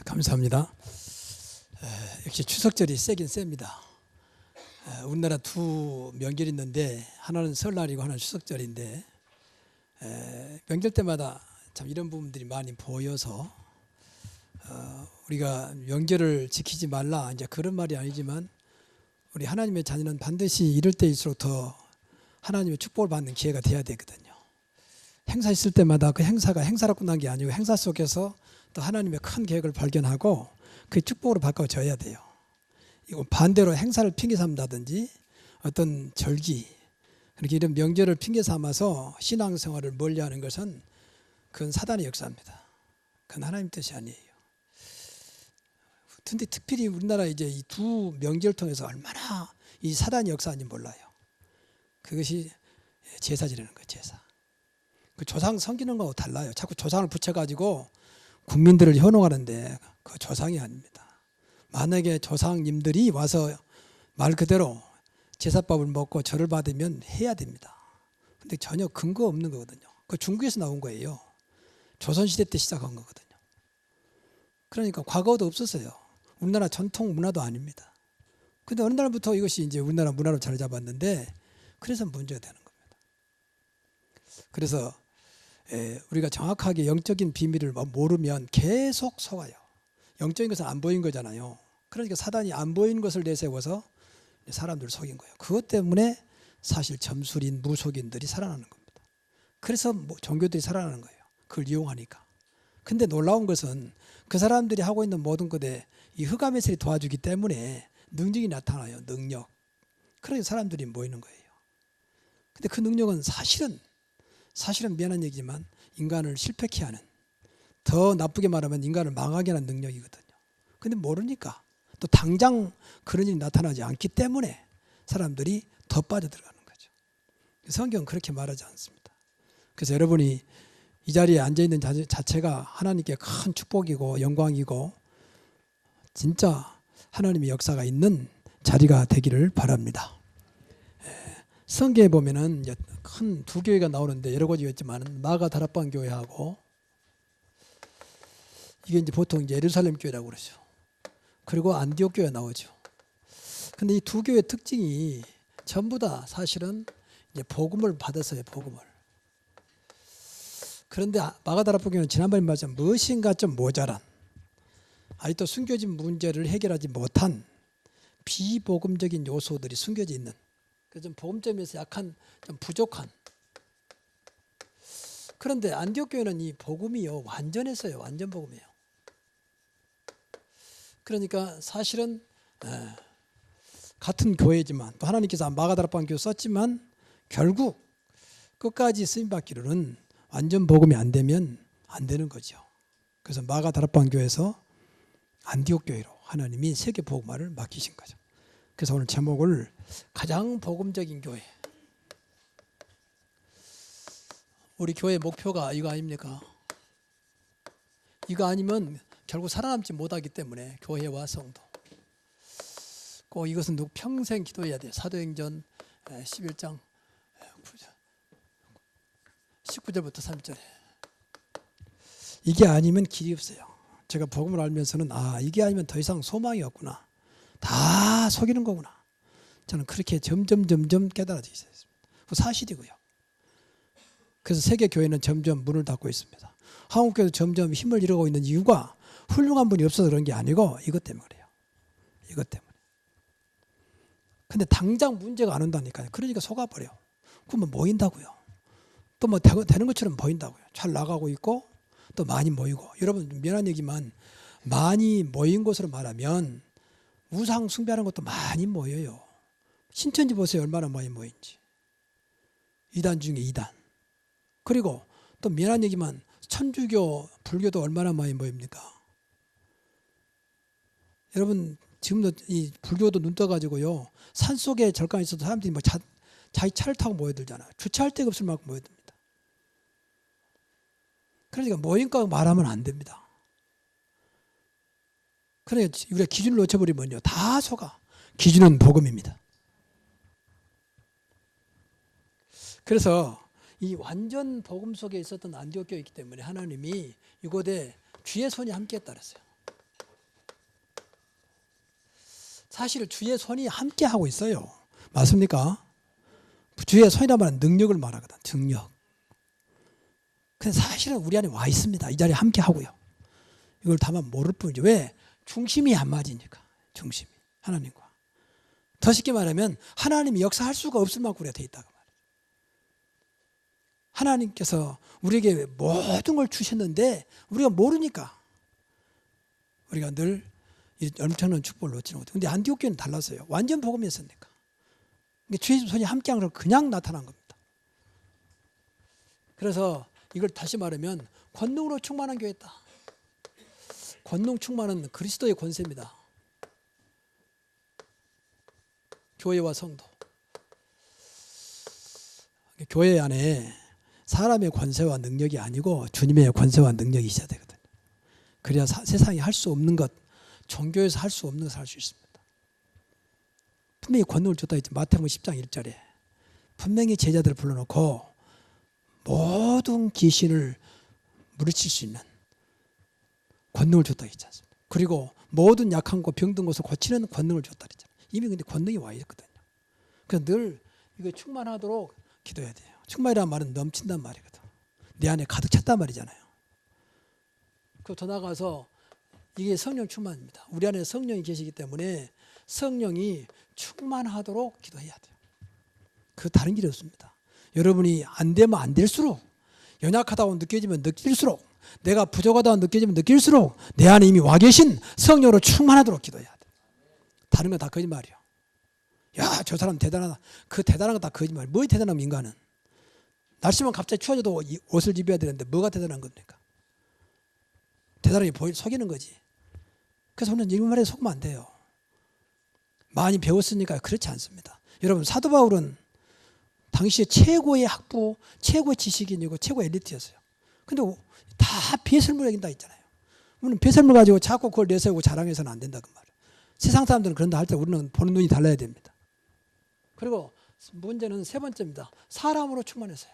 감사합니다. 역시 추석절이 세긴 셉니다. 우리나라 두 명절이 있는데 하나는 설날이고 하나는 추석절인데 명절 때마다 참 이런 부분들이 많이 보여서 우리가 명절을 지키지 말라 이제 그런 말이 아니지만 우리 하나님의 자녀는 반드시 이럴 때일수록 더 하나님의 축복을 받는 기회가 돼야 되거든요. 행사 있을 때마다 그 행사가 행사로 끝난 게 아니고 행사 속에서 또 하나님의 큰 계획을 발견하고 그 축복으로 바꿔줘야 돼요. 이거 반대로 행사를 핑계 삼다든지 어떤 절기 그렇게 이런 명절을 핑계 삼아서 신앙생활을 멀리하는 것은 그건 사단의 역사입니다. 그건 하나님 뜻이 아니에요. 근데 특별히 우리나라 이제 이 두 명절 통해서 얼마나 이 사단의 역사인지 몰라요. 그것이 제사 지내는 거예요. 제사. 그 조상 섬기는 거하고 달라요. 자꾸 조상을 붙여가지고 국민들을 현혹하는데 그 조상이 아닙니다. 만약에 조상님들이 와서 말 그대로 제사밥을 먹고 절을 받으면 해야 됩니다. 근데 전혀 근거 없는 거거든요. 그 중국에서 나온 거예요. 조선시대 때 시작한 거거든요. 그러니까 과거도 없었어요. 우리나라 전통 문화도 아닙니다. 근데 어느 날부터 이것이 이제 우리나라 문화로 자리 잡았는데 그래서 문제가 되는 겁니다. 그래서 우리가 정확하게 영적인 비밀을 모르면 계속 속아요. 영적인 것은 안 보인 거잖아요. 그러니까 사단이 안 보인 것을 내세워서 사람들을 속인 거예요. 그것 때문에 사실 점술인, 무속인들이 살아나는 겁니다. 그래서 종교들이 살아나는 거예요. 그걸 이용하니까. 근데 놀라운 것은 그 사람들이 하고 있는 모든 것에 이 흑암의sel이 도와주기 때문에 능력이 나타나요. 능력. 그래서 사람들이 모이는 거예요. 근데 그 능력은 사실은 미안한 얘기지만 인간을 실패케 하는, 더 나쁘게 말하면 인간을 망하게 하는 능력이거든요. 근데 모르니까 또 당장 그런 일이 나타나지 않기 때문에 사람들이 더 빠져들어가는 거죠. 성경은 그렇게 말하지 않습니다. 그래서 여러분이 이 자리에 앉아있는 자체가 하나님께 큰 축복이고 영광이고 진짜 하나님의 역사가 있는 자리가 되기를 바랍니다. 성경에 보면은 이제 큰 두 교회가 나오는데 여러 가지가 있지만 마가 다락방 교회하고 이게 이제 보통 이제 예루살렘 교회라고 그러죠. 그리고 안디옥 교회 나오죠. 근데 이 두 교회의 특징이 전부 다 사실은 이제 복음을 받았어요. 복음을. 그런데 마가 다락방 교회는 지난번에 말했지만 무엇인가 좀 모자란, 아직도 숨겨진 문제를 해결하지 못한 비복음적인 요소들이 숨겨져 있는, 좀 복음점에서 약한, 좀 부족한. 그런데 안디옥 교회는 이 복음이요 완전했어요. 완전 복음이에요. 그러니까 사실은 같은 교회지만 또 하나님께서 마가다락방 교회 썼지만 결국 끝까지 쓰임받기로는 완전 복음이 안 되면 안 되는 거죠. 그래서 마가다락방 교회에서 안디옥 교회로 하나님이 세계 복음화를 맡기신 거죠. 그래서 오늘 제목을 가장 복음적인 교회. 우리 교회 목표가 이거 아닙니까? 이거 아니면 결국 살아남지 못하기 때문에 교회와 성도. 꼭 이것은 평생 기도해야 돼요. 사도행전 11장 19절부터 3절에. 이게 아니면 길이 없어요. 제가 복음을 알면서는 이게 아니면 더 이상 소망이 없구나. 다 속이는 거구나. 저는 그렇게 점점 깨달아지고 있습니다. 그 사실이고요. 그래서 세계 교회는 점점 문을 닫고 있습니다. 한국 교회도 점점 힘을 잃어가고 있는 이유가 훌륭한 분이 없어서 그런 게 아니고 이것 때문에 그래요. 이것 때문에. 근데 당장 문제가 안 온다니까요. 그러니까 속아버려. 그러면 모인다고요. 또 뭐 되는 것처럼 보인다고요. 잘 나가고 있고 또 많이 모이고. 여러분 미안한 얘기만 많이 모인 것으로 말하면 우상 숭배하는 것도 많이 모여요. 신천지 보세요. 얼마나 많이 모인지. 2단 중에 2단. 그리고 또 미안한 얘기만 천주교, 불교도 얼마나 많이 모입니까? 여러분 지금도 이 불교도 눈 떠가지고요. 산속에 절간에 있어도 사람들이 뭐 자기 차를 타고 모여들잖아요. 주차할 데가 없을 만큼 모여듭니다. 그러니까 모임과 말하면 안 됩니다. 그러니까 우리가 기준을 놓쳐버리면요. 다 속아. 기준은 복음입니다. 그래서 이 완전 복음 속에 있었던 안디옥 교회이기 때문에 하나님이 이곳에 주의 손이 함께 했다 그랬어요. 사실 주의 손이 함께 하고 있어요. 맞습니까? 주의 손이란 말은 능력을 말하거든. 능력. 근데 사실은 우리 안에 와 있습니다. 이 자리에 함께 하고요. 이걸 다만 모를 뿐이죠. 왜? 중심이 안 맞으니까. 중심이 하나님과. 더 쉽게 말하면 하나님이 역사할 수가 없을 만큼 우리가 돼 있다고 말이에요. 하나님께서 우리에게 모든 걸 주셨는데 우리가 모르니까 우리가 늘 이 엄청난 축복을 놓치는 거죠. 근데 안디옥 교회는 달랐어요. 완전 복음이었으니까. 주의 손이 함께한 걸 그냥 나타난 겁니다. 그래서 이걸 다시 말하면 권능으로 충만한 교회다. 권능 충만은 그리스도의 권세입니다. 교회와 성도. 교회 안에 사람의 권세와 능력이 아니고 주님의 권세와 능력이 있어야 되거든요. 그래야 세상이 할 수 없는 것, 종교에서 할 수 없는 것을 할 수 있습니다. 분명히 권능을 줬다 했죠. 마태복음 10장 1절에 분명히 제자들을 불러놓고 모든 귀신을 물리칠 수 있는 권능을 줬다 했지 않습니까? 그리고 모든 약한 것, 병든 것을 고치는 권능을 줬다 했잖아요. 이미 근데 권능이 와 있거든요. 그래서 늘 이거 충만하도록 기도해야 돼요. 충만이라는 말은 넘친단 말이거든. 내 안에 가득 찼단 말이잖아요. 그 더 나가서 이게 성령 충만입니다. 우리 안에 성령이 계시기 때문에 성령이 충만하도록 기도해야 돼요. 그 다른 길이 없습니다. 여러분이 안 되면 안 될수록, 연약하다고 느껴지면 느낄수록, 내가 부족하다고 느껴지면 느낄수록 내 안에 이미 와 계신 성령으로 충만하도록 기도해야 돼. 다른 건 다 거짓말이야. 야, 저 사람 대단하다. 그 대단한 건 다 거짓말. 뭐가 대단하면 인간은? 날씨만 갑자기 추워져도 옷을 입어야 되는데 뭐가 대단한 겁니까? 대단하게 속이는 거지. 그래서 우리는 이 말에 속으면 안 돼요. 많이 배웠으니까 그렇지 않습니다. 여러분, 사도 바울은 당시에 최고의 학부, 최고의 지식인이고 최고의 엘리트였어요. 근데 다 배설물 얘긴다 했잖아요. 우리는 배설물 가지고 자꾸 그걸 내세우고 자랑해서는 안 된다 그 말이에요. 세상 사람들은 그런다 할 때 우리는 보는 눈이 달라야 됩니다. 그리고 문제는 세 번째입니다. 사람으로 충만했어요.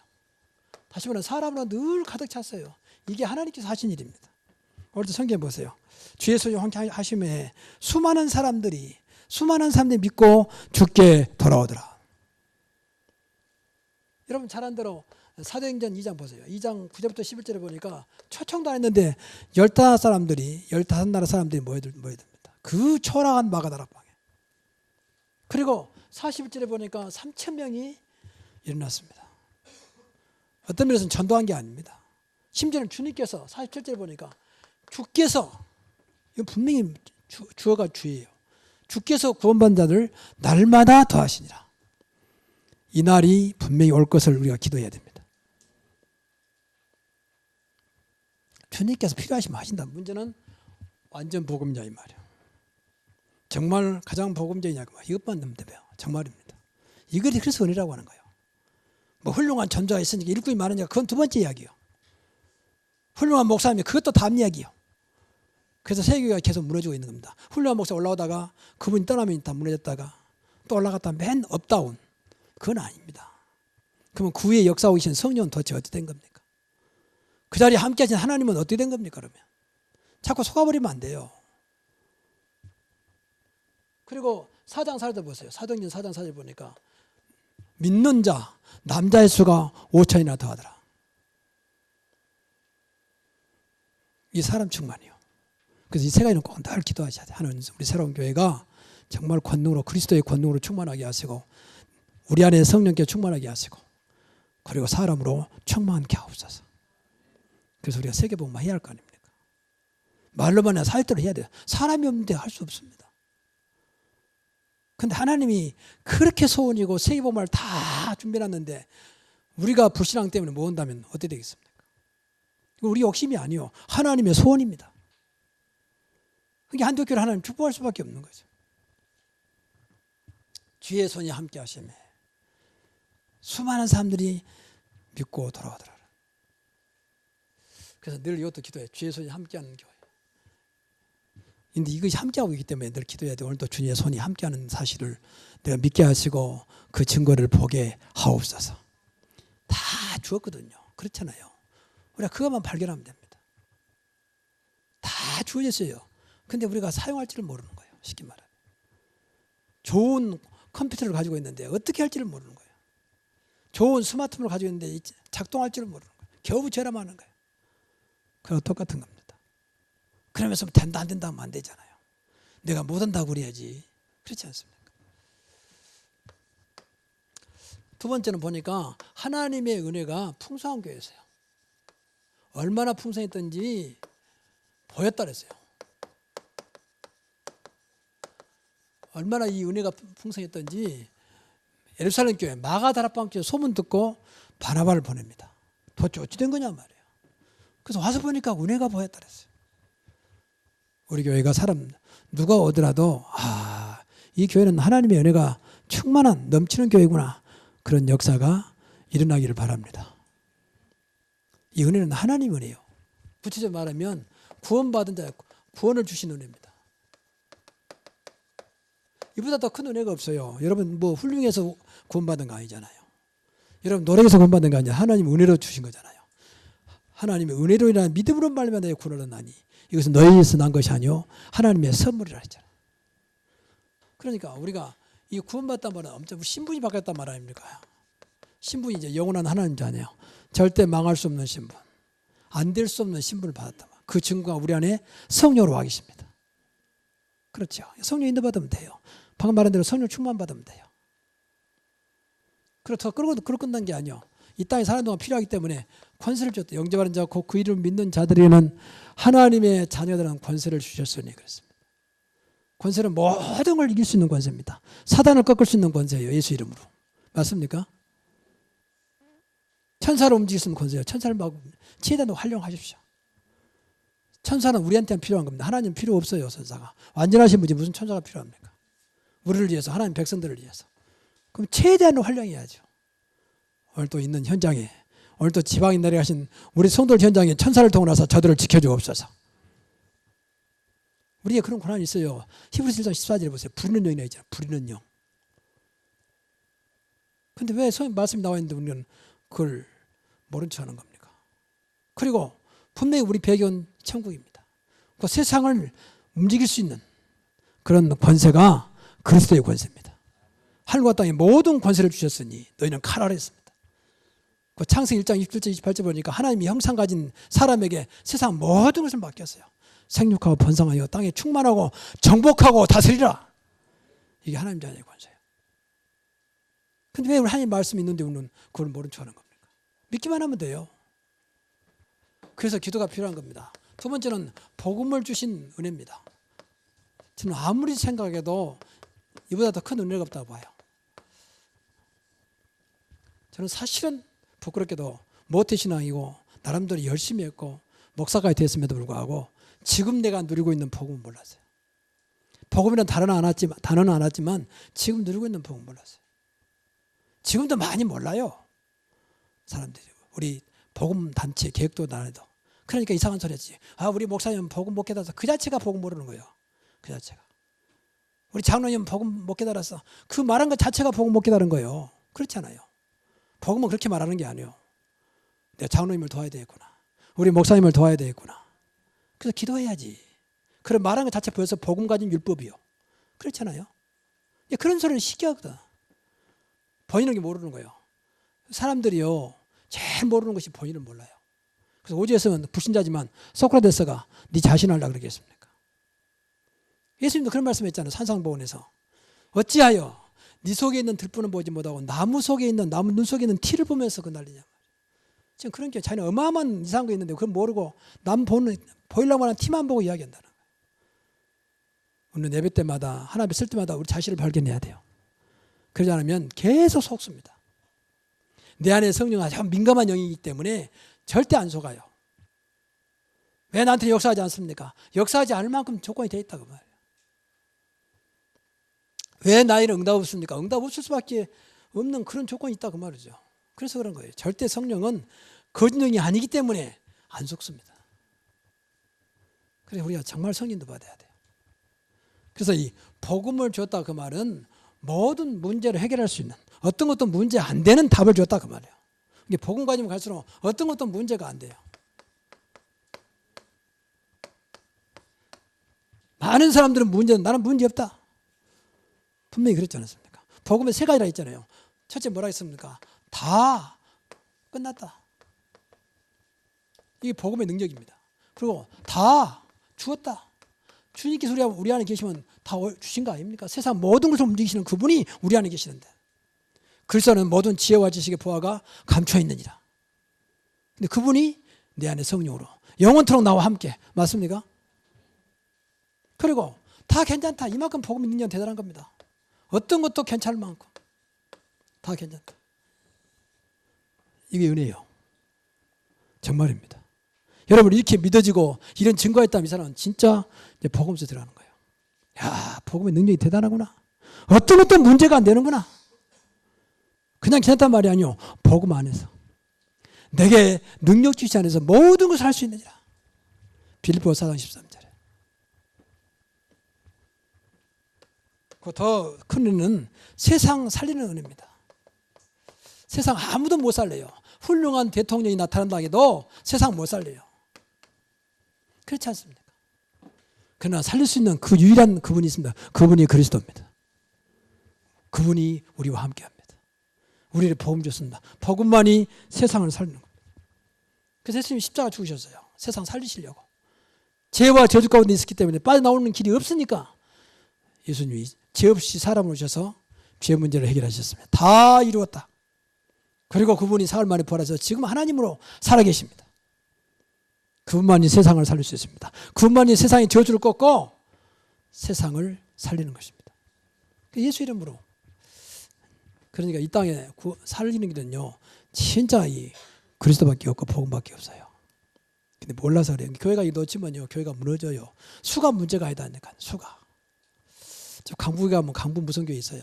다시 말하면 사람으로 늘 가득 찼어요. 이게 하나님께서 하신 일입니다. 오늘도 성경 보세요. 주의 손이 함께 하심에 수많은 사람들이 믿고 주께 돌아오더라. 여러분 잘 아는 대로 사도행전 2장 보세요. 2장 9절부터 11절에 보니까 초청도 안 했는데 15나라 사람들이 모여듭니다. 그 초라한 마가다락방에. 그리고 41절에 보니까 3,000명이 일어났습니다. 어떤 면에서는 전도한 게 아닙니다. 심지어는 주님께서 47절에 보니까 주께서, 이건 분명히 주어가 주예요. 주께서 구원받은 자들 날마다 더하시니라. 이 날이 분명히 올 것을 우리가 기도해야 됩니다. 주님께서 필요하시면 하신다. 문제는 완전 복음자 이 말이에요. 정말 가장 복음자이냐고 이것만 넣으면 돼요. 정말입니다. 이것이 그래서 은혜라고 하는 거예요. 뭐 훌륭한 전도가 있으니까 일꾼이 많으니까 그건 두 번째 이야기예요. 훌륭한 목사님이 그것도 다음 이야기예요. 그래서 세계가 계속 무너지고 있는 겁니다. 훌륭한 목사 올라오다가 그분이 떠나면 다 무너졌다가 또 올라갔다 맨 업다운. 그건 아닙니다. 그러면 그 위에 역사하고 계신 성령은 도대체 어떻게 된 겁니까? 그 자리에 함께 하신 하나님은 어떻게 된 겁니까? 그러면 자꾸 속아버리면 안 돼요. 그리고 4장 4절 보세요. 사도행전 4장 4절 보니까 믿는 자 남자의 수가 5천이나 더하더라. 이 사람 충만이요. 그래서 이 세 가지는 꼭 늘 기도하셔야 돼요. 하나님, 우리 새로운 교회가 정말 권능으로, 그리스도의 권능으로 충만하게 하시고 우리 안에 성령께 충만하게 하시고 그리고 사람으로 충만케 하옵소서. 그래서 우리가 세계복음만 해야 할 거 아닙니까? 말로만 해야 사역대로 해야 돼요. 사람이 없는데 할 수 없습니다. 근데 하나님이 그렇게 소원이고 세계복음을 다 준비해놨는데 우리가 불신앙 때문에 못 온다면 어떻게 되겠습니까? 우리 욕심이 아니요. 하나님의 소원입니다. 그게 한국교회를 하나님 축복할 수밖에 없는 거죠. 주의 손이 함께 하시며 수많은 사람들이 믿고 돌아오더라. 그래서 늘 이것도 기도해. 주의 손이 함께하는 교회. 근데 이것이 함께하고 있기 때문에 늘 기도해야 돼. 오늘도 주님의 손이 함께하는 사실을 내가 믿게 하시고 그 증거를 보게 하옵소서. 다 주었거든요. 그렇잖아요. 우리가 그것만 발견하면 됩니다. 다 주어졌어요. 근데 우리가 사용할 줄을 모르는 거예요. 쉽게 말하면. 좋은 컴퓨터를 가지고 있는데 어떻게 할지를 모르는 거예요. 좋은 스마트폰을 가지고 있는데 작동할 줄을 모르는 거예요. 겨우 저렴하는 거예요. 그거 똑같은 겁니다. 그러면서 된다 안 된다 하면 안 되잖아요. 내가 못한다고 그래야지. 그렇지 않습니까? 두 번째는 보니까 하나님의 은혜가 풍성한 교회였어요. 얼마나 풍성했던지 보였다 그랬어요. 얼마나 이 은혜가 풍성했던지 예루살렘 교회 마가다락방 교회 소문 듣고 바나바를 보냅니다. 도대체 어찌 된 거냐 말이에요. 그래서 와서 보니까 은혜가 보였다 그랬어요. 우리 교회가 사람 누가 오더라도 이 교회는 하나님의 은혜가 충만한 넘치는 교회구나. 그런 역사가 일어나기를 바랍니다. 이 은혜는 하나님 은혜예요. 구체적으로 말하면 구원받은 자 구원을 주신 은혜입니다. 이보다 더 큰 은혜가 없어요. 여러분 뭐 훌륭해서 구원받은 거 아니잖아요. 여러분 노력해서 구원받은 거 아니야. 하나님 은혜로 주신 거잖아요. 하나님의 은혜로 인한 믿음으로 말미암아 너희 구원을 얻나니 이것은 너희에서 난 것이 아니요 하나님의 선물이라 했잖아요. 그러니까 우리가 이 구원받단 말은 엄청 신분이 바뀌었단 말 아닙니까? 신분이 이제 영원한 하나님 자녀예요. 절대 망할 수 없는 신분, 안 될 수 없는 신분을 받았단 말. 그 증거가 우리 안에 성령으로 와 계십니다. 그렇죠. 성령 인도 받으면 돼요. 방금 말한 대로 성령 충만 받으면 돼요. 그렇다고 그걸 끝난 게 아니요. 이 땅에 사는 동안 필요하기 때문에 권세를 줬다. 영접하는 자, 곧 그 이름을 믿는 자들에게는 하나님의 자녀들은 권세를 주셨으니 그랬습니다. 권세는 모든 걸 이길 수 있는 권세입니다. 사단을 꺾을 수 있는 권세예요. 예수 이름으로. 맞습니까? 천사를 움직일 수 있는 권세예요. 천사를 막 최대한 활용하십시오. 천사는 우리한테는 필요한 겁니다. 하나님 필요 없어요. 천사가. 완전하신 분이 무슨 천사가 필요합니까? 우리를 위해서, 하나님 백성들을 위해서. 그럼 최대한 활용해야죠. 오늘 또 있는 현장에, 오늘 또 지방에 내려가신 우리 성도들 현장에 천사를 통해서 저들을 지켜주옵소서. 우리에게 그런 권한이 있어요. 히브리서 1장 14절에 보세요. 부리는 영이라 있잖아요. 부리는 영. 근데 왜 성경 말씀이 나와 있는데 우리는 그걸 모른 척 하는 겁니까? 그리고 분명히 우리 배경은 천국입니다. 그 세상을 움직일 수 있는 그런 권세가 그리스도의 권세입니다. 하늘과 땅에 모든 권세를 주셨으니 너희는 칼 아래 있습니다. 그 창세기 1장 27절 28절 보니까 하나님이 형상 가진 사람에게 세상 모든 것을 맡겼어요. 생육하고 번성하여 땅에 충만하고 정복하고 다스리라. 이게 하나님 자녀의 권세예요. 근데 왜 하나님 말씀이 있는데 우리는 그걸 모른 척 하는 겁니까? 믿기만 하면 돼요. 그래서 기도가 필요한 겁니다. 두 번째는 복음을 주신 은혜입니다. 저는 아무리 생각해도 이보다 더 큰 은혜가 없다고 봐요. 저는 사실은 부끄럽게도 모태신앙이고 나름대로 열심히 했고 목사가 됐음에도 불구하고 지금 내가 누리고 있는 복음은 몰랐어요. 복음이라는 단어는 안 왔지만 지금 누리고 있는 복음은 몰랐어요. 지금도 많이 몰라요. 사람들이. 우리 복음 단체 계획도 안 해도. 그러니까 이상한 소리 했지. 우리 목사님 복음 못 깨달아서 그 자체가 복음 모르는 거예요. 그 자체가. 우리 장로님 복음 못 깨달았어. 그 말한 것 자체가 복음 못 깨달은 거예요. 그렇잖아요. 복음은 그렇게 말하는 게 아니에요. 내가 장로님을 도와야 되겠구나. 우리 목사님을 도와야 되겠구나. 그래서 기도해야지. 그런 말하는 것 자체 보여서 복음 가진 율법이요. 그렇잖아요. 그런 소리는 시기하거든. 본인은 모르는 거예요. 사람들이요. 제일 모르는 것이 본인을 몰라요. 그래서 오주에서는 불신자지만 소크라테스가 네 자신 알라 그러겠습니까? 예수님도 그런 말씀했잖아요. 산상보훈에서. 어찌하여 네 속에 있는 들보는 보지 못하고 나무 눈 속에 있는 티를 보면서 그 난리냐. 지금 그런 게 자기는 어마어마한 이상한 거 있는데 그걸 모르고 남 보이려고 하는 티만 보고 이야기한다는 거예요. 오늘 예배 때마다 하나님 쓸 때마다 우리 자신을 발견해야 돼요. 그러지 않으면 계속 속습니다. 내 안에 성령은 아주 민감한 영이기 때문에 절대 안 속아요. 왜 나한테 역사하지 않습니까? 역사하지 않을 만큼 조건이 되어 있다고 말이에요. 왜 나에는 응답 없습니까? 응답 없을 수밖에 없는 그런 조건이 있다 그 말이죠. 그래서 그런 거예요. 절대 성령은 거짓 영이 아니기 때문에 안 속습니다. 그래서 우리가 정말 성인도 받아야 돼요. 그래서 이 복음을 줬다 그 말은 모든 문제를 해결할 수 있는 어떤 것도 문제 안 되는 답을 줬다 그 말이에요. 이게 복음 가지면 갈수록 어떤 것도 문제가 안 돼요. 많은 사람들은 나는 문제 없다. 분명히 그랬지 않습니까? 복음에 세 가지라 했잖아요. 첫째 뭐라 했습니까? 다 끝났다. 이게 복음의 능력입니다. 그리고 다 주었다. 주님께서 우리 안에 계시면 다 주신 거 아닙니까? 세상 모든 것을 움직이시는 그분이 우리 안에 계시는데 그리스도는 모든 지혜와 지식의 보화가 감춰 있느니라. 근데 그분이 내 안에 성령으로 영원토록 나와 함께. 맞습니까? 그리고 다 괜찮다. 이만큼 복음의 능력은 대단한 겁니다. 어떤 것도 괜찮을 만큼 다 괜찮다. 이게 은혜예요. 정말입니다. 여러분 이렇게 믿어지고 이런 증거가 있다면 이 사람은 진짜 이제 복음서 들어가는 거예요. 야, 복음의 능력이 대단하구나. 어떤 것도 문제가 안 되는구나. 그냥 괜찮단 말이 아니요. 복음 안에서 내게 능력 주시 안에서 모든 것을 할 수 있느니라. 빌립보서 4장 13절에. 그 더 큰 은혜는 세상 살리는 은혜입니다. 세상 아무도 못 살려요. 훌륭한 대통령이 나타난다 해도 세상 못 살려요. 그렇지 않습니까? 그러나 살릴 수 있는 그 유일한 그분이 있습니다. 그분이 그리스도입니다. 그분이 우리와 함께합니다. 우리를 복음 줬습니다. 복음만이 세상을 살리는 겁니다. 그래서 예수님이 십자가 죽으셨어요. 세상 살리시려고. 죄와 저주 가운데 있었기 때문에 빠져나오는 길이 없으니까 예수님이 죄 없이 사람을 오셔서 죄 문제를 해결하셨습니다. 다 이루었다. 그리고 그분이 사흘 만에 부활해서 지금 하나님으로 살아계십니다. 그분만이 세상을 살릴 수 있습니다. 그분만이 세상의 저주를 꺾고 세상을 살리는 것입니다. 예수 이름으로. 그러니까 이 땅에 살리는 길은요, 진짜 이 그리스도밖에 없고 복음밖에 없어요. 근데 몰라서 그래요. 교회가 놓치면요, 교회가 무너져요. 수가 문제가 아니다니까. 수가. 저 강북에 가면 강북 무슨 교회 있어요.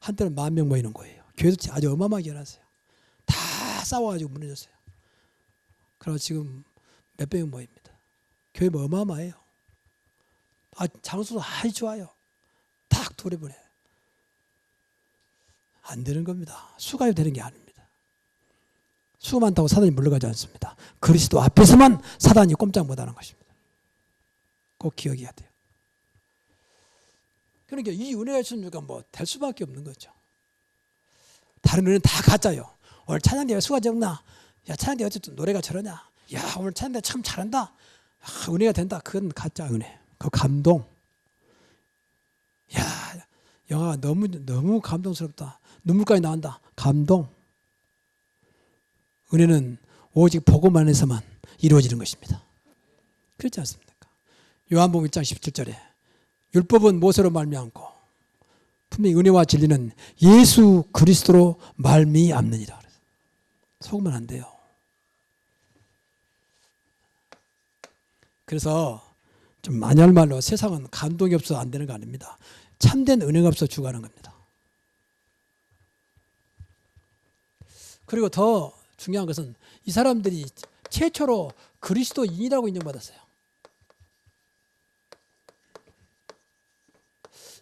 한때는 10,000명 모이는 거예요. 교회도 아주 어마어마하게 일어났어요. 다 싸워가지고 무너졌어요. 그래서 지금 몇백 명 모입니다. 교회 뭐 어마어마해요. 장소도 아주 좋아요. 딱 돌려보내. 안 되는 겁니다. 수가 되는 게 아닙니다. 수가 많다고 사단이 물러가지 않습니다. 그리스도 앞에서만 사단이 꼼짝 못하는 것입니다. 꼭 기억해야 돼요. 그러니까 이 은혜가 있으니까 뭐 될 수밖에 없는 거죠. 다른 은혜는 다 가짜요. 오늘 찬양대회 수가 적나? 야, 찬양대 어쨌든 노래가 저러냐? 야, 오늘 찬양대 참 잘한다. 은혜가 된다. 그건 가짜 은혜. 그 감동. 야, 영화가 너무 감동스럽다. 눈물까지 나온다. 감동. 은혜는 오직 복음 안에서만 이루어지는 것입니다. 그렇지 않습니까? 요한복음 1장 17절에 율법은 모세로 말미암고 분명히 은혜와 진리는 예수 그리스도로 말미암느니라. 속으면 안 돼요. 그래서 좀 만약 말로 세상은 감동이 없어서 안 되는 거 아닙니다. 참된 은혜가 없어 죽어가는 겁니다. 그리고 더 중요한 것은 이 사람들이 최초로 그리스도인이라고 인정받았어요.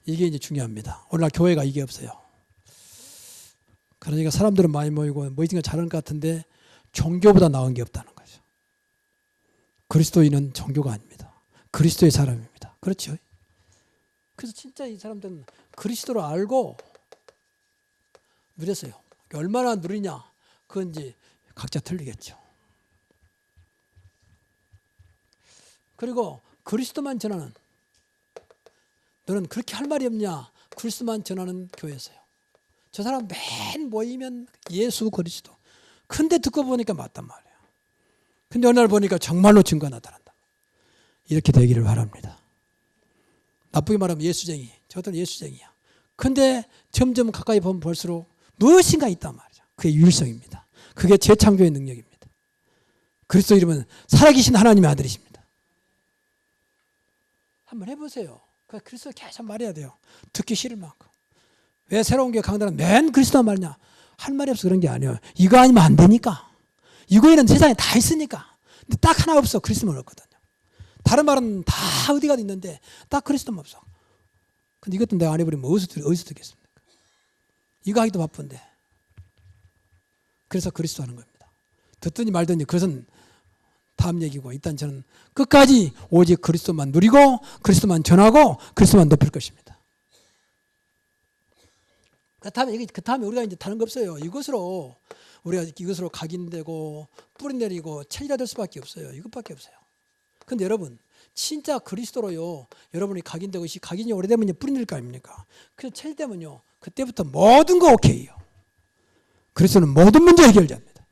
이게 이제 중요합니다. 오늘날 교회가 이게 없어요. 그러니까 사람들은 많이 모이고 모이는 거 잘하는 것 같은데 종교보다 나은 게 없다는 거죠. 그리스도인은 종교가 아닙니다. 그리스도의 사람입니다. 그렇죠? 그래서 진짜 이 사람들은 그리스도를 알고 누렸어요. 얼마나 누리냐? 그건 이제 각자 틀리겠죠. 그리고 그리스도만 전하는, 너는 그렇게 할 말이 없냐? 그리스도만 전하는 교회였어요. 저 사람 맨 모이면 예수 그리스도. 근데 듣고 보니까 맞단 말이에요. 근데 어느 날 보니까 정말로 증거가 나타난다. 이렇게 되기를 바랍니다. 나쁘게 말하면 예수쟁이. 저들은 예수쟁이야. 근데 점점 가까이 보면 볼수록 무엇인가 있단 말이죠. 그게 유일성입니다. 그게 재창조의 능력입니다. 그리스도 이름은 살아계신 하나님의 아들이십니다. 한번 해보세요. 그리스도 계속 말해야 돼요. 듣기 싫을 만큼. 왜 새로운 게 강단은 맨 그리스도 말이냐? 할 말이 없어 그런 게 아니에요. 이거 아니면 안 되니까. 이거에는 세상에 다 있으니까. 근데 딱 하나 없어. 그리스도만 없거든요. 다른 말은 다 어디 가도 있는데 딱 그리스도만 없어. 근데 이것도 내가 안 해버리면 어디서 듣겠습니까? 이거 하기도 바쁜데. 그래서 그리스도 하는 겁니다. 듣더니 말더니 그것은 다음 얘기고, 일단 저는 끝까지 오직 그리스도만 누리고 그리스도만 전하고 그리스도만 높일 것입니다. 그다음에 우리가 이제 다른 거 없어요. 우리가 이것으로 각인되고 뿌리 내리고 체리가 될 수밖에 없어요. 이것밖에 없어요. 근데 여러분, 진짜 그리스도로요, 여러분이 각인되고 각인이 오래되면 뿌리 내릴 거 아닙니까? 그래서 체리되면요, 그때부터 모든 거 오케이요. 그리스도는 모든 문제 해결자입니다.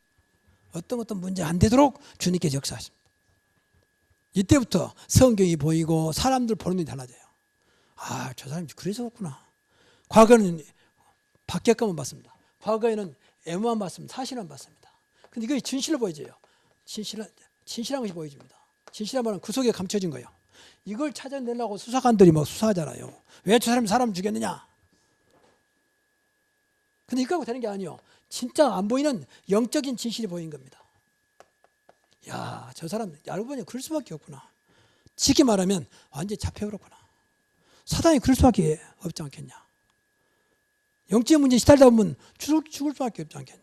어떤 문제 안 되도록 주님께서 역사하십니다. 이때부터 성경이 보이고 사람들 보는 눈이 달라져요. 아, 저 사람이 그래서 그렇구나. 과거는 밖에 것만 봤습니다. 과거에는 애무만 봤습니다. 사실만 봤습니다. 근데 이거 진실로 보여져요. 진실한 것이 보여집니다. 진실한 말은 그 속에 감춰진 거예요. 이걸 찾아내려고 수사관들이 막 수사하잖아요. 왜 저 사람이 사람 죽였느냐? 근데 이거하고 되는 게 아니에요. 진짜 안 보이는 영적인 진실이 보인 겁니다. 야, 저 사람 알고 보니 그럴 수밖에 없구나. 쉽게 말하면 완전히 잡혀버렸구나. 사단이 그럴 수밖에 없지 않겠냐. 영적인 문제에 시달리다 보면 죽을 수밖에 없지 않겠냐.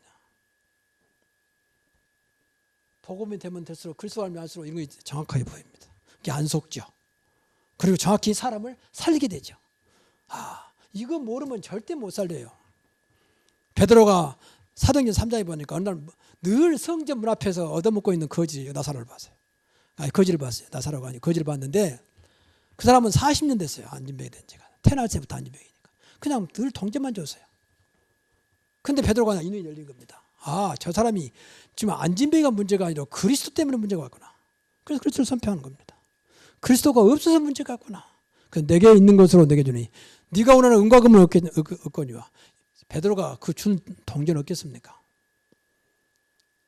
복음이 되면 될수록 그리스도 알면 알수록 이런 게 정확하게 보입니다. 이게 안 속죠. 그리고 정확히 사람을 살리게 되죠. 아, 이거 모르면 절대 못 살려요. 베드로가 사도행전 3장에 보니까 어느 날 늘 성전 문 앞에서 얻어먹고 있는 거지 나사로를 봤어요. 아니, 거지를 봤어요. 나사로가 아니고 거지를 봤는데 그 사람은 40년 됐어요. 안진병이 된 지가. 태어날 때부터 안진병이니까. 그냥 늘 동전만 줬어요. 근데 베드로가 이 눈이 열린 겁니다. 아, 저 사람이 지금 안진병이가 문제가 아니라 그리스도 때문에 문제가 왔구나. 그래서 그리스도를 선포하는 겁니다. 그리스도가 없어서 문제가 왔구나. 그래서 내게 있는 것으로 내게 주니 네가 원하는 은과 금을 얻거니와. 베드로가 그 준 동전 얻겠습니까?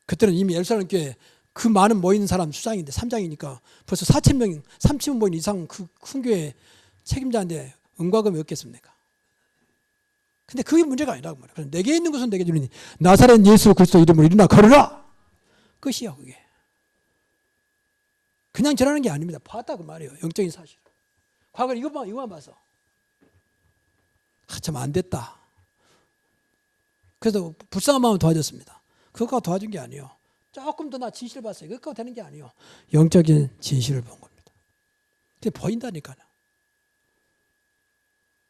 그때는 이미 예루살렘 교회 그 많은 모이는 사람 수장인데 3장이니까 벌써 4,000명, 3,000명 모인 이상 그 큰 교회 책임자인데 은과 금이 얻겠습니까? 근데 그게 문제가 아니라고 말이에요. 그래서 내게 있는 것은 내게 주니 나사렛 예수 그리스도 이름으로 일어나 걸으라. 끝이야 그게. 그냥 전하는 게 아닙니다. 봤다 그 말이에요. 영적인 사실. 과거에 이것만 봐서 참 안 됐다. 그래서 불쌍한 마음을 도와줬습니다. 그것과 도와준 게 아니에요. 조금 더 나 진실을 봤어요. 그것과 되는 게 아니에요. 영적인 진실을 본 겁니다. 그게 보인다니까요.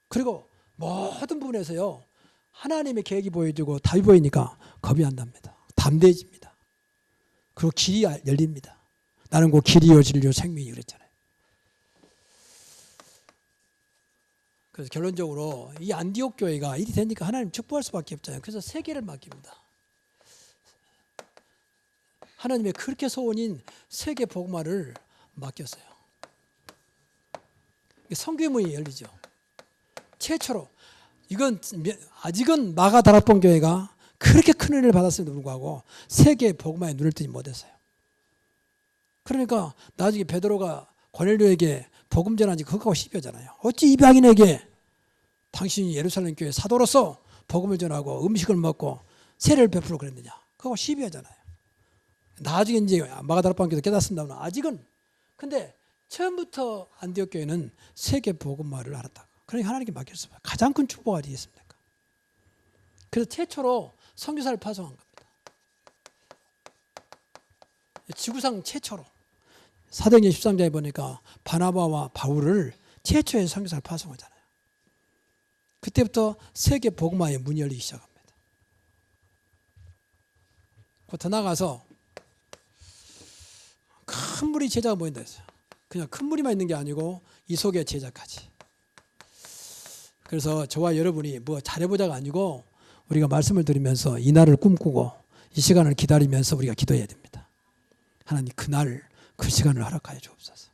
그리고 모든 부분에서요, 하나님의 계획이 보여지고 답이 보이니까 겁이 안 납니다. 담대해집니다. 그리고 길이 열립니다. 나는 그 길이요 진리요 생명이 그랬잖아요. 그래서 결론적으로 이 안디옥 교회가 일이 되니까 하나님 축복할 수밖에 없잖아요. 그래서 세계를 맡깁니다. 하나님의 그렇게 소원인 세계 복음화를 맡겼어요. 선교의 문이 열리죠. 최초로 이건 아직은 마가다락본 교회가 그렇게 큰 은혜를 받았음에도 불구하고 세계 복음화에 눈을 뜨지 못했어요. 그러니까 나중에 베드로가 고넬료에게 복음 전하지 그거하고 시비하잖아요. 어찌 이방인에게 당신이 예루살렘 교회 사도로서 복음을 전하고 음식을 먹고 세례를 베풀어 그랬느냐. 그거하고 시비하잖아요. 나중에 이제 마가다락본 교회도 깨닫습니다만 아직은. 근데 처음부터 안디옥 교회는 세계 복음화를 알았다. 그러니까 하나님께 맡겼습니다. 가장 큰 축복 아니겠습니까? 그래서 최초로 선교사를 파송한 겁니다. 지구상 최초로. 사도행전 13장에 보니까 바나바와 바울을 최초의 선교사를 파송하잖아요. 그때부터 세계 복음화의 문이 열리기 시작합니다. 더 나가서 큰 무리 제자가 모인다 했어요. 그냥 큰 무리만 있는 게 아니고 이 속에 제자까지. 그래서 저와 여러분이 뭐 잘해보자가 아니고 우리가 말씀을 들으면서 이 날을 꿈꾸고 이 시간을 기다리면서 우리가 기도해야 됩니다. 하나님 그날 그 시간을 허락하여 주옵소서.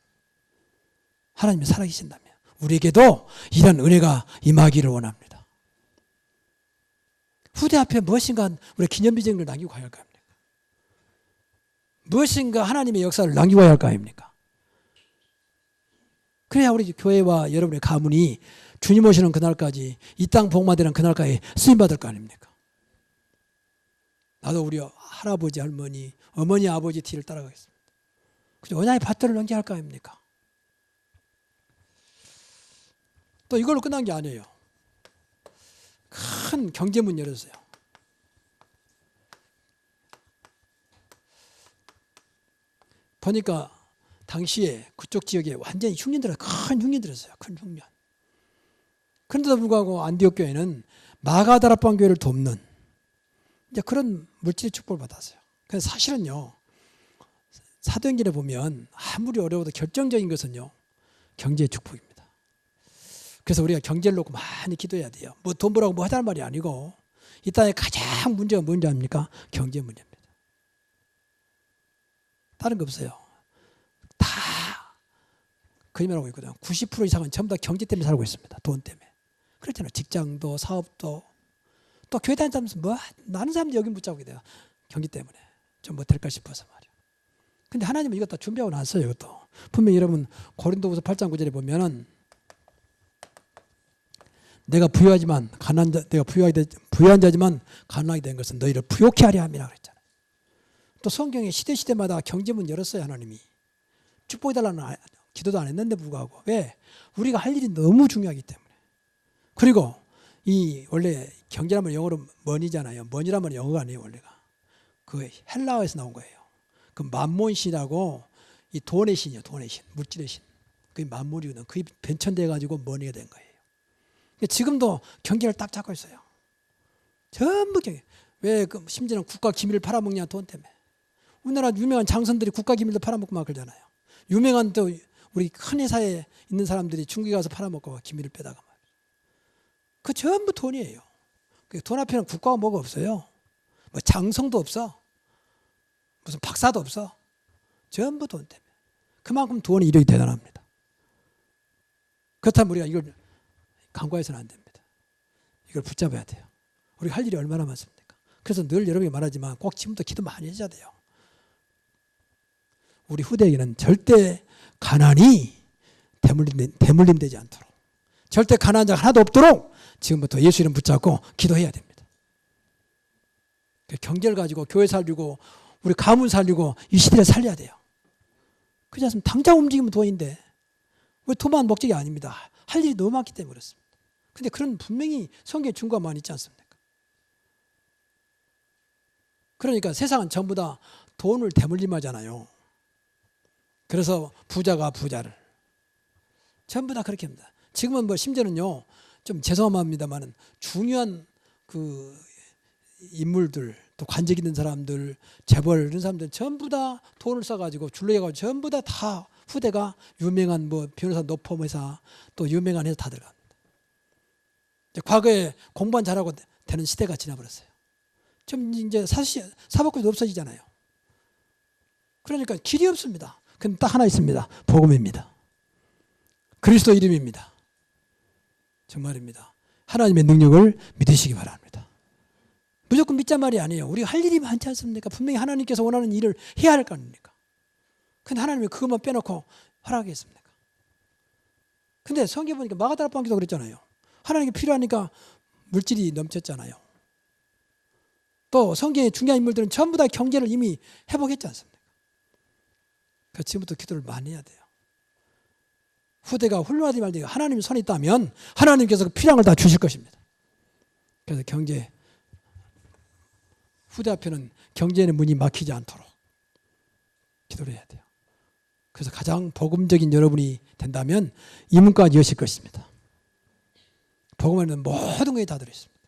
하나님이 살아계신다면 우리에게도 이런 은혜가 임하기를 원합니다. 후대 앞에 무엇인가 우리 기념비적을 남기고 가야 할 거 아닙니까? 무엇인가 하나님의 역사를 남기고 가야 할 거 아닙니까? 그래야 우리 교회와 여러분의 가문이 주님 오시는 그날까지 이 땅 복음화되는 그날까지 쓰임받을 거 아닙니까? 나도 우리 할아버지 할머니 어머니 아버지 뒤를 따라가겠습니다. 그죠? 언약의 밭들을 넘겨야 할 거 아닙니까? 또 이걸로 끝난 게 아니에요. 큰 경제문 열었어요. 보니까 당시에 그쪽 지역에 완전히 흉년들이 큰 흉년 들었어요. 큰 흉년. 그런데도 불구하고 안디옥 교회는 마가다락방 교회를 돕는 이제 그런 물질의 축복을 받았어요. 그래서 사실은요, 사도행전에 보면 아무리 어려워도 결정적인 것은요, 경제의 축복입니다. 그래서 우리가 경제를 놓고 많이 기도해야 돼요. 뭐 돈 벌라고 뭐 하자는 말이 아니고, 이 땅에 가장 문제가 뭔지 압니까? 경제 문제입니다. 다른 거 없어요. 다 거짓말하고 있거든요. 90% 이상은 전부 다 경제 때문에 살고 있습니다. 돈 때문에. 그렇잖아요. 직장도 사업도 또 교회 다니면서 뭐 많은 사람들이 여기 붙잡게 돼요. 경기 때문에 좀 뭐 될까 싶어서 말이에요. 근데 하나님은 이것 다 준비하고 놨어요. 이것도 분명히 여러분 고린도후서 8장 9절에 보면은 내가 부유하지만 가난한 자, 내가 부유한 자지만 가난하게 된 것은 너희를 부욕케 하려 함이라 그랬잖아요. 또 성경에 시대마다 경제문 열었어요. 하나님이 축복해 달라는 기도도 안 했는데 불구하고. 왜? 우리가 할 일이 너무 중요하기 때문에. 그리고 이 원래 경제라면 영어로 머니잖아요. 머니라면 영어가 아니에요. 원래가 그 헬라어에서 나온 거예요. 그 만몬신이라고 이 돈의 신이요. 돈의 신, 물질의 신. 그게 만몬이거든. 그게 변천돼 가지고 머니가 된 거예요. 지금도 경제를 딱 잡고 있어요. 전부 경제. 왜 그 심지어는 국가 기밀을 팔아먹냐? 돈 때문에. 우리나라 유명한 장선들이 국가 기밀도 팔아먹고 막 그러잖아요. 유명한 또 우리 큰 회사에 있는 사람들이 중국에 가서 팔아먹고 기밀을 빼다가 말이에요. 그 전부 돈이에요. 돈 앞에는 국가가 뭐가 없어요. 뭐 장성도 없어. 무슨 박사도 없어. 전부 돈 때문에. 그만큼 돈의 이력이 대단합니다. 그렇다면 우리가 이걸 간과해서는 안 됩니다. 이걸 붙잡아야 돼요. 우리가 할 일이 얼마나 많습니까? 그래서 늘 여러분이 말하지만 꼭 지금부터 기도 많이 해줘야 돼요. 우리 후대에게는 절대 가난이 대물림 되지 않도록, 절대 가난한 자가 하나도 없도록 지금부터 예수 이름 붙잡고 기도해야 됩니다. 경제를 가지고 교회 살리고 우리 가문 살리고 이 시대를 살려야 돼요. 그렇지 않습니까? 당장 움직이면 돈인데 우리 돈만 목적이 아닙니다. 할 일이 너무 많기 때문에 그렇습니다. 근데 그런 분명히 성경에 준거가 많이 있지 않습니까? 그러니까 세상은 전부 다 돈을 대물림하잖아요. 그래서 부자가 부자를 전부 다 그렇게 합니다. 지금은 뭐 심지어는요, 좀 죄송합니다만은 중요한 그 인물들, 또 관직 있는 사람들, 재벌 이런 사람들 전부 다 돈을 써가지고 줄레가지고 전부 다 후대가 유명한 뭐 변호사 노펌 회사, 또 유명한 회사 다 들어갑니다. 과거에 공부만 잘하고 되는 시대가 지나버렸어요. 좀 이제 사법권이 없어지잖아요. 그러니까 길이 없습니다. 그럼 딱 하나 있습니다. 복음입니다. 그리스도 이름입니다. 정말입니다. 하나님의 능력을 믿으시기 바랍니다. 무조건 믿자 말이 아니에요. 우리가 할 일이 많지 않습니까? 분명히 하나님께서 원하는 일을 해야 할 거 아닙니까? 근데 하나님이 그것만 빼놓고 허락하겠습니까? 근데 성경 보니까 마가다락방 기도 그랬잖아요. 하나님께 필요하니까 물질이 넘쳤잖아요. 또 성경의 중요한 인물들은 전부 다 경제를 이미 회복했지 않습니까? 그래서 지금부터 기도를 많이 해야 돼요. 후대가 훌륭하지 말지 하나님 손이 있다면 하나님께서 그 필요한 걸 다 주실 것입니다. 그래서 경제 후대 앞에는 경제의 문이 막히지 않도록 기도를 해야 돼요. 그래서 가장 복음적인 여러분이 된다면 이 문까지 여실 것입니다. 복음 안에는 모든 것이 다 들어있습니다.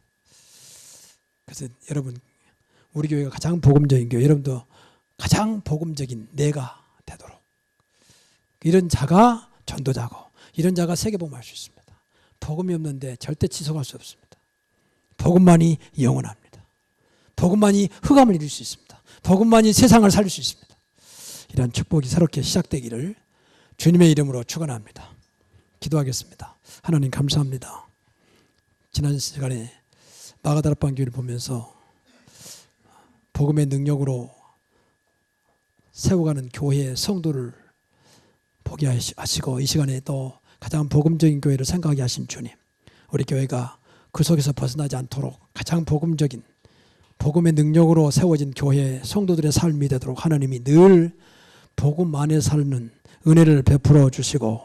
그래서 여러분, 우리 교회가 가장 복음적인 교회, 여러분도 가장 복음적인 내가 되도록, 이런 자가 전도자고 이런 자가 세계복음할 수 있습니다. 복음이 없는데 절대 지속할 수 없습니다. 복음만이 영원합니다. 복음만이 흑암을 이룰 수 있습니다. 복음만이 세상을 살릴 수 있습니다. 이런 축복이 새롭게 시작되기를 주님의 이름으로 축원합니다. 기도하겠습니다. 하나님 감사합니다. 지난 시간에 마가다락방 교회를 보면서 복음의 능력으로 세워가는 교회의 성도를 보게 하시고 이 시간에 또 가장 복음적인 교회를 생각하게 하신 주님, 우리 교회가 그 속에서 벗어나지 않도록 가장 복음적인 복음의 능력으로 세워진 교회 성도들의 삶이 되도록 하나님이 늘 복음 안에 사는 은혜를 베풀어 주시고,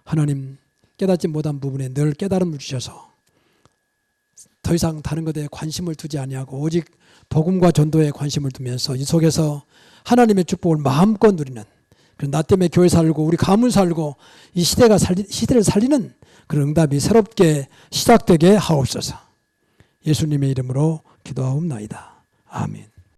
하나님 깨닫지 못한 부분에 늘 깨달음을 주셔서 더 이상 다른 것에 관심을 두지 아니하고 오직 복음과 전도에 관심을 두면서 이 속에서 하나님의 축복을 마음껏 누리는, 나 때문에 교회 살고 우리 가문 살고 이 시대를 살리는 그런 응답이 새롭게 시작되게 하옵소서. 예수님의 이름으로 기도하옵나이다. 아멘.